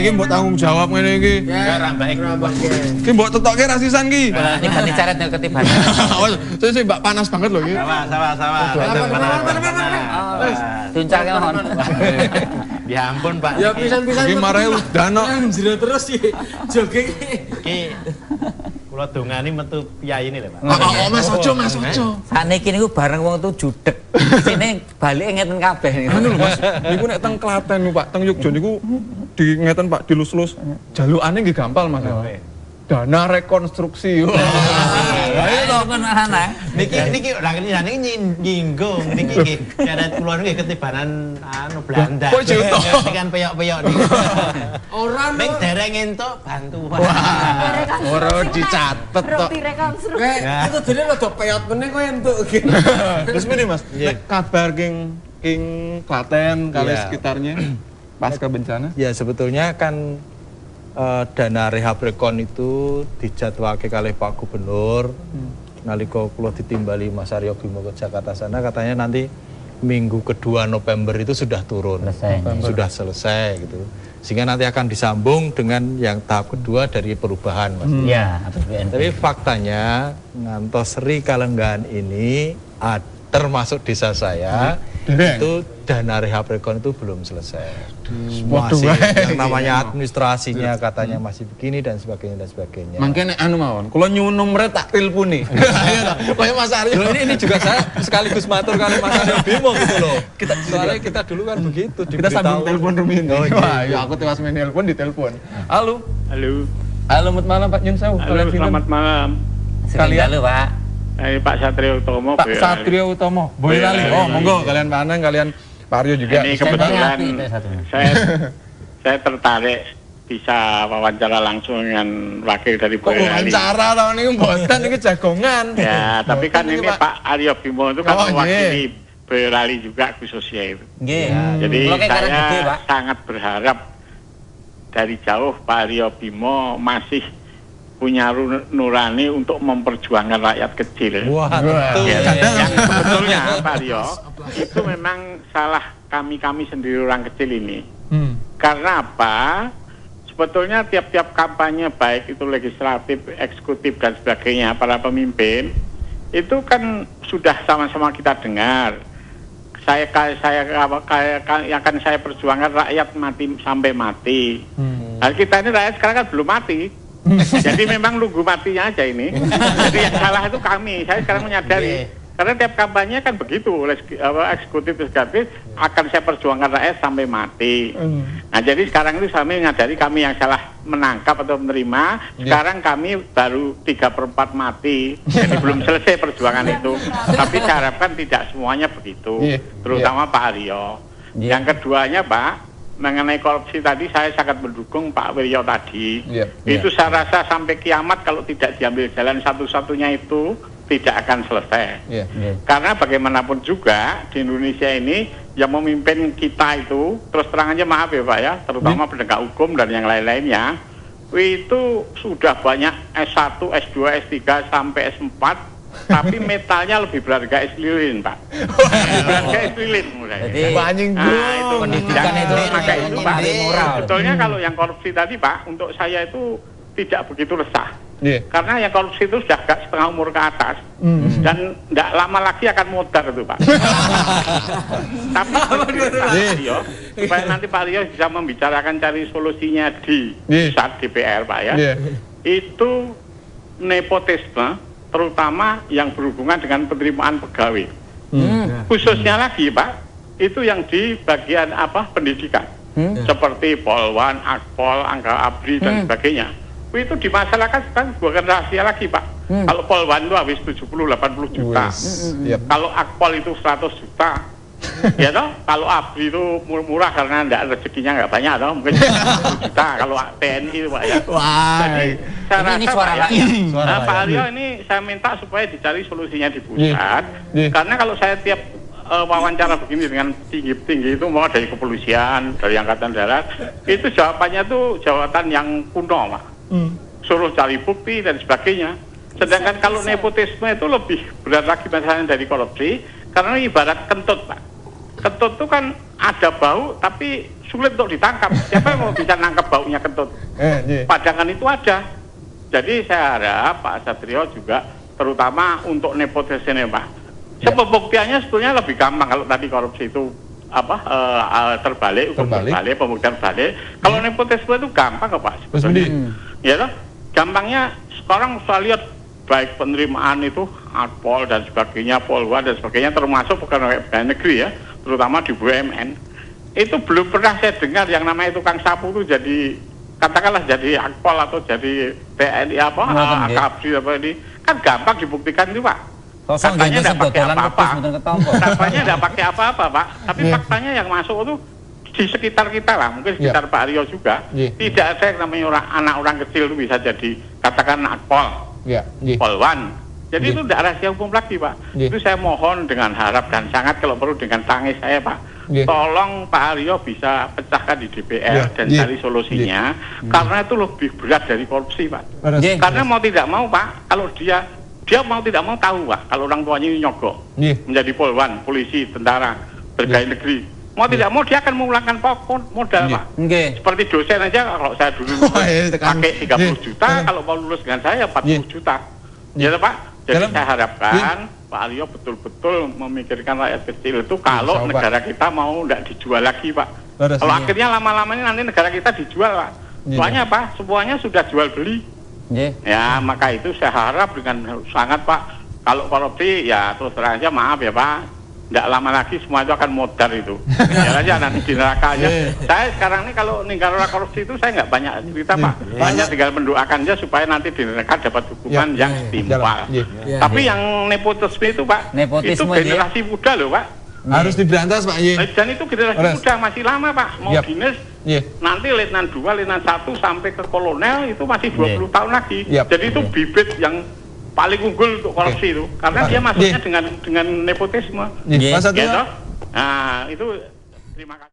iki mbok tanggung jawab ngene iki. Ya ra baik. Iki mbok tetokke rasisan ki. Ini ganti caret yang ketiban. Sih Mbak panas banget loh iki. Sama. Tuncake mohon. Ya ampun, Pak. Ya pisan-pisan. Iki marahe udano. Jero terus iki. Jogging. Iki kula dongani metu piyaine lho, Pak. Mas ojo. Saniki niku bareng wong tuh judeg. Sini balik ngeten kabeh niku. Anu lho Mas, niku nek teng Klaten niku Pak, teng Yogya niku di ngeten Pak dilus-lus. Jalukane nggih gampal Mas. Dana rekonstruksi. Ayo to kan anak. Niki ora niki nyinggung niki caret kula niki ketibanan anu Belanda. Kok juto? Niki kan peyok-peyok niki. Ora Ning dereng entuk bantuan. Ora dicatet tok. rekonstruksi. Itu dene rada peyot meneh kowe entuk gitu. Terus ngene Mas, nek kabar king Klaten kali sekitarnya pasca bencana? Ya sebetulnya kan dana rehab rekon itu dijadwalke kalih Pak Gubernur. Nalika kula ditimbali Mas Aryo Bimo ke Jakarta sana katanya nanti minggu kedua November itu sudah turun. Sudah selesai gitu. Sehingga nanti akan disambung dengan yang tahap kedua dari perubahan Mas. Iya, Tapi faktanya ngantos Sri Kalenggahan ini termasuk desa saya itu dana rehab rekon itu belum selesai. Masih yang namanya administrasinya katanya masih begini dan sebagainya. Mangkene anu mawon, kula nyuwun nomere tak tilpuni. Kayak Mas Aryo. Ini juga saya sekaligus matur kali Mas Aryo Bimo gitu loh. Soalnya kita dulu kan begitu. Kita sambung telepon Rumin. Wah, ya aku tewas main telepon ditelepon. Halo. Halo. Selamat malam Pak Nyun Sewu. Halo, selamat malam. Sekalian lho, Pak. Pak Satrio Utomo. Pak Satrio Utomo. Boyolali. Oh, monggo kalian paneng kalian Pak Aryo juga. Ini kebetulan saya tertarik bisa wawancara langsung dengan wakil dari Boyolali. Wawancara tahun ini mboten iki jagongan. Ya, tapi kan ini Pak Aryo Bimo itu kan mewakili Boyolali juga khususnya itu. Nggih. Jadi saya sangat berharap dari jauh Pak Aryo Bimo masih punya nurani untuk memperjuangkan rakyat kecil. Wah, betul. Yang sebetulnya Pak Aryo itu memang salah kami sendiri orang kecil ini. Karena apa? Sebetulnya tiap-tiap kampanye baik itu legislatif, eksekutif dan sebagainya para pemimpin itu kan sudah sama-sama kita dengar. Yang akan saya perjuangkan rakyat mati sampai mati. Nah, kita ini rakyat sekarang kan belum mati. Jadi memang nunggu matinya aja ini. Jadi yang salah itu kami. Saya sekarang menyadari. Karena tiap kampanye kan begitu, eksekutif legislatif akan saya perjuangkan rakyat sampai mati. Nah jadi sekarang itu kami menyadari kami yang salah menangkap atau menerima. Sekarang kami baru 3/4 mati. Jadi belum selesai perjuangan itu. Tapi saya harapkan tidak semuanya begitu. Terutama Pak Aryo. Yang keduanya Pak, mengenai korupsi tadi saya sangat mendukung Pak Wiryo tadi. Itu saya rasa sampai kiamat kalau tidak diambil jalan satu-satunya itu tidak akan selesai. Karena bagaimanapun juga di Indonesia ini yang memimpin kita itu terus terang aja maaf ya Pak ya, terutama penegak hukum dan yang lain-lainnya itu sudah banyak S1, S2, S3 sampai S4. Tapi metalnya lebih berharga es lilin, Pak. Berharga es lilin mulai. Jadi itu pendidikan itu maka itu Pak. Moral. Sebetulnya kalau yang korupsi tadi Pak, untuk saya itu tidak begitu resah. Karena yang korupsi itu sudah setengah umur ke atas dan tidak lama lagi akan modar itu Pak. Tapi Pak Rio, supaya nanti Pak Rio bisa membicarakan cari solusinya di pusat DPR Pak ya. Itu nepotisme terutama yang berhubungan dengan penerimaan pegawai. Khususnya lagi Pak, itu yang di bagian pendidikan. Seperti Polwan, Akpol, Angka Abri dan sebagainya. Itu di masyarakat kan bukan rahasia lagi Pak. Kalau Polwan itu habis 70-80 juta. Kalau Akpol itu 100 juta. Ya toh, kalau Abri itu murah karena enggak rezekinya enggak banyak toh, mungkin 10 juta kalau TNI itu Pak ya. Jadi saya rasa suara Pak Aryo ini saya minta supaya dicari solusinya di pusat. Karena kalau saya tiap wawancara begini dengan tinggi-tinggi itu mau dari kepolisian, dari angkatan darat, itu jawabannya tuh jawaban yang kuno Pak. Suruh cari bukti dan sebagainya. Sedangkan kalau nepotisme itu lebih berat lagi masalahnya dari korupsi, karena ibarat kentut Pak. Kentut itu kan ada bau tapi sulit untuk ditangkap. Siapa yang mau bisa nangkap baunya kentut? Padangan itu ada. Jadi saya harap Pak Satrio juga terutama untuk nepotisme Pak. Pembuktiannya sebetulnya lebih gampang kalau tadi korupsi itu terbalik, pembuktian terbalik. Kalau nepotisme itu gampang kok Pak sebetulnya. Ya toh? Gampangnya sekarang saya lihat baik penerimaan itu Akpol dan sebagainya, Polwa dan sebagainya termasuk pegawai negeri ya, terutama di BUMN. Itu belum pernah saya dengar yang namanya tukang sapu itu jadi katakanlah jadi Akpol atau jadi TNI Akabri apa ini kan gampang dibuktikan itu Pak. Katanya tidak pakai apa-apa. Katanya tidak pakai apa-apa Pak. Tapi faktanya yang masuk itu di sekitar kita lah, mungkin sekitar Pak Aryo juga. Tidak ada yang namanya anak orang kecil itu bisa jadi katakan Akpol, Polwan. Jadi itu tidak rahasia hukum lagi Pak. Itu saya mohon dengan harap dan sangat kalau perlu dengan tangis saya Pak. Tolong Pak Aryo bisa pecahkan di DPR dan cari solusinya karena itu lebih berat dari korupsi Pak. Karena mau tidak mau Pak, kalau dia mau tidak mau tahu Pak, kalau orang tuanya ini nyogok menjadi polwan, polisi, tentara, pegawai negeri, mau tidak mau dia akan mengulangkan modal Pak. Seperti dosen aja kalau saya dulu pakai 30 juta, kalau mau lulus dengan saya 40 juta. Ya Pak. Jadi saya harapkan Pak Aryo betul-betul memikirkan rakyat kecil itu kalau negara kita mau tidak dijual lagi Pak. Kalau akhirnya lama-lamanya nanti negara kita dijual Pak. Soalnya apa? Semuanya sudah jual beli. Ya maka itu saya harap dengan sangat Pak. Kalau korupsi ya terus terang aja maaf ya Pak. Tidak lama lagi semua itu akan modar itu. Ya aja nanti di neraka aja. Saya sekarang ini kalau ninggal orang korupsi itu saya nggak banyak cerita Pak. Hanya tinggal mendoakan aja supaya nanti di neraka dapat hukuman yang setimpal. Tapi yang nepotisme itu Pak, itu generasi muda loh Pak. Harus diberantas Pak. Dan itu generasi muda masih lama Pak. Mau dinas nanti letnan 2, letnan 1 sampai ke kolonel itu masih 20 tahun lagi. Jadi itu bibit yang paling unggul untuk korupsi itu karena dia masuknya dengan nepotisme. Gitu. Nah, itu terima kasih.